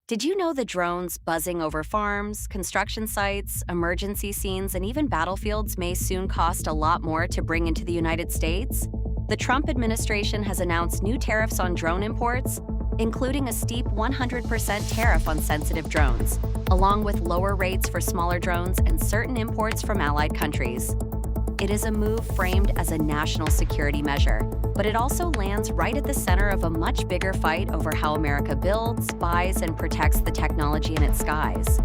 Did you know the drones buzzing over farms, construction sites, emergency scenes, and even battlefields may soon cost a lot more to bring into the United States? The Trump administration has announced new tariffs on drone imports, including a steep 100% tariff on sensitive drones, along with lower rates for smaller drones and certain imports from allied countries. It is a move framed as a national security measure, but it also lands right at the center of a much bigger fight over how America builds, buys, and protects the technology in its skies.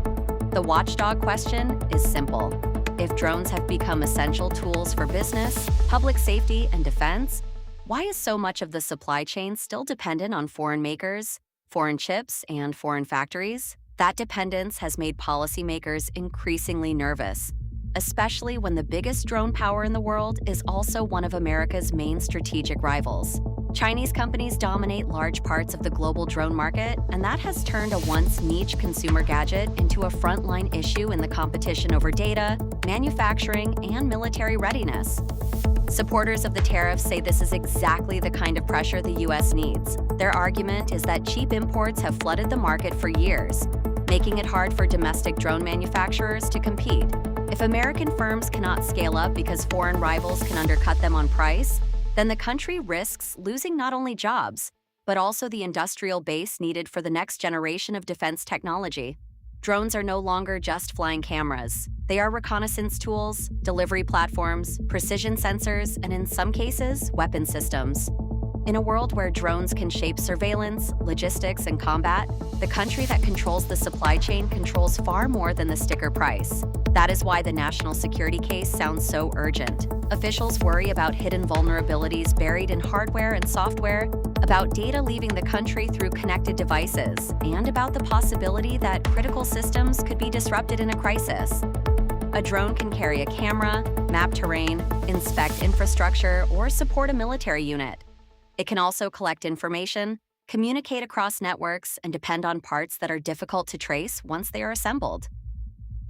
The watchdog question is simple. If drones have become essential tools for business, public safety, and defense, why is so much of the supply chain still dependent on foreign makers, foreign chips, and foreign factories? That dependence has made policymakers increasingly nervous, especially when the biggest drone power in the world is also one of America's main strategic rivals. Chinese companies dominate large parts of the global drone market, and that has turned a once niche consumer gadget into a frontline issue in the competition over data, manufacturing, and military readiness. Supporters of the tariffs say this is exactly the kind of pressure the U.S. needs. Their argument is that cheap imports have flooded the market for years, making it hard for domestic drone manufacturers to compete. If American firms cannot scale up because foreign rivals can undercut them on price, then the country risks losing not only jobs, but also the industrial base needed for the next generation of defense technology. Drones are no longer just flying cameras. They are reconnaissance tools, delivery platforms, precision sensors, and in some cases, weapon systems. In a world where drones can shape surveillance, logistics, and combat, the country that controls the supply chain controls far more than the sticker price. That is why the national security case sounds so urgent. Officials worry about hidden vulnerabilities buried in hardware and software, about data leaving the country through connected devices, and about the possibility that critical systems could be disrupted in a crisis. A drone can carry a camera, map terrain, inspect infrastructure, or support a military unit. It can also collect information, communicate across networks, and depend on parts that are difficult to trace once they are assembled.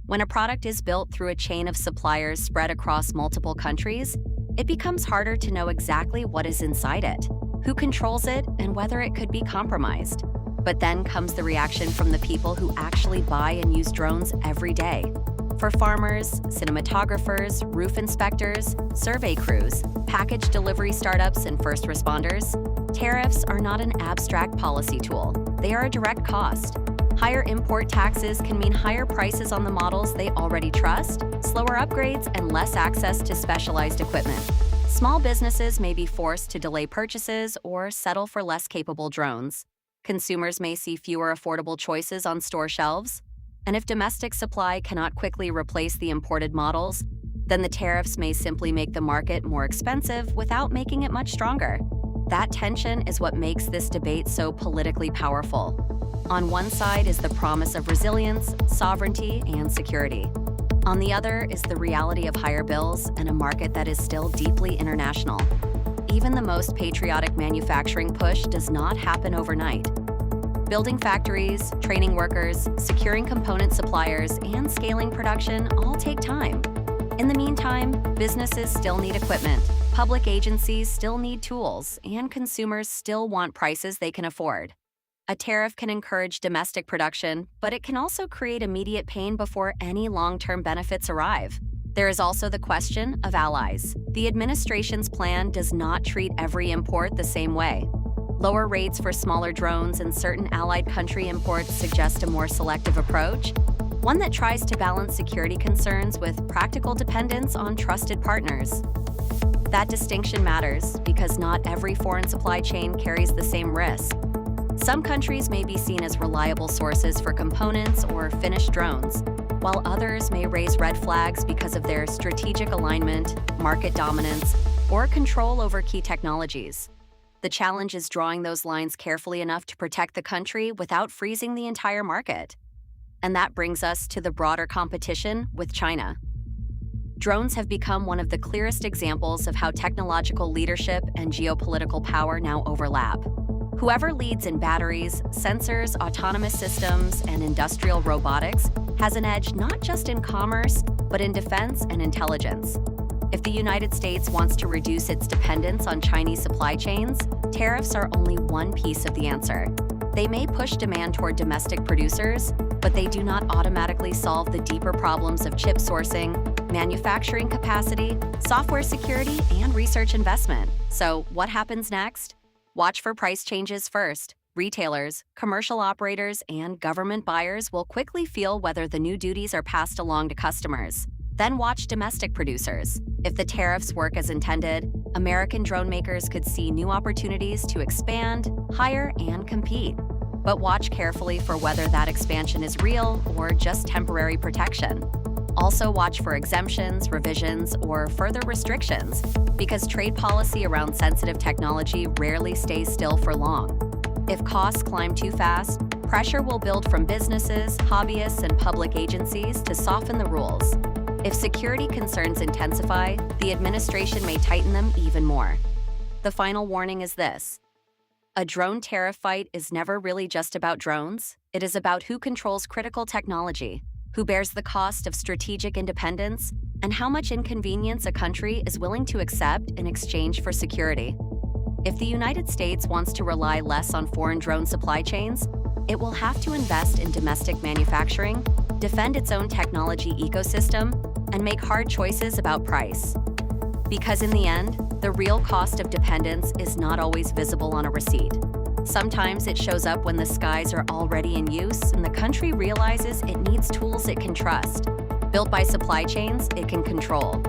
When a product is built through a chain of suppliers spread across multiple countries, it becomes harder to know exactly what is inside it, who controls it, and whether it could be compromised. But then comes the reaction from the people who actually buy and use drones every day. For farmers, cinematographers, roof inspectors, survey crews, package delivery startups, and first responders, tariffs are not an abstract policy tool. They are a direct cost. Higher import taxes can mean higher prices on the models they already trust, slower upgrades, and less access to specialized equipment. Small businesses may be forced to delay purchases or settle for less capable drones. Consumers may see fewer affordable choices on store shelves. And if domestic supply cannot quickly replace the imported models, then the tariffs may simply make the market more expensive without making it much stronger. That tension is what makes this debate so politically powerful. On one side is the promise of resilience, sovereignty, and security. On the other is the reality of higher bills and a market that is still deeply international. Even the most patriotic manufacturing push does not happen overnight. Building factories, training workers, securing component suppliers, and scaling production all take time. In the meantime, businesses still need equipment, public agencies still need tools, and consumers still want prices they can afford. A tariff can encourage domestic production, but it can also create immediate pain before any long-term benefits arrive. There is also the question of allies. The administration's plan does not treat every import the same way. Lower rates for smaller drones and certain allied country imports suggest a more selective approach, one that tries to balance security concerns with practical dependence on trusted partners. That distinction matters because not every foreign supply chain carries the same risk. Some countries may be seen as reliable sources for components or finished drones, while others may raise red flags because of their strategic alignment, market dominance, or control over key technologies. The challenge is drawing those lines carefully enough to protect the country without freezing the entire market. And that brings us to the broader competition with China. Drones have become one of the clearest examples of how technological leadership and geopolitical power now overlap. Whoever leads in batteries, sensors, autonomous systems, and industrial robotics has an edge not just in commerce, but in defense and intelligence. If the United States wants to reduce its dependence on Chinese supply chains, tariffs are only one piece of the answer. They may push demand toward domestic producers, but they do not automatically solve the deeper problems of chip sourcing, manufacturing capacity, software security, and research investment. So, what happens next? Watch for price changes first. Retailers, commercial operators, and government buyers will quickly feel whether the new duties are passed along to customers. Then watch domestic producers. If the tariffs work as intended, American drone makers could see new opportunities to expand, hire, and compete. But watch carefully for whether that expansion is real or just temporary protection. Also watch for exemptions, revisions, or further restrictions, because trade policy around sensitive technology rarely stays still for long. If costs climb too fast, pressure will build from businesses, hobbyists, and public agencies to soften the rules. If security concerns intensify, the administration may tighten them even more. The final warning is this: a drone tariff fight is never really just about drones. It is about who controls critical technology, who bears the cost of strategic independence, and how much inconvenience a country is willing to accept in exchange for security. If the United States wants to rely less on foreign drone supply chains, it will have to invest in domestic manufacturing, defend its own technology ecosystem, and make hard choices about price. Because in the end, the real cost of dependence is not always visible on a receipt. Sometimes it shows up when the skies are already in use and the country realizes it needs tools it can trust, built by supply chains it can control.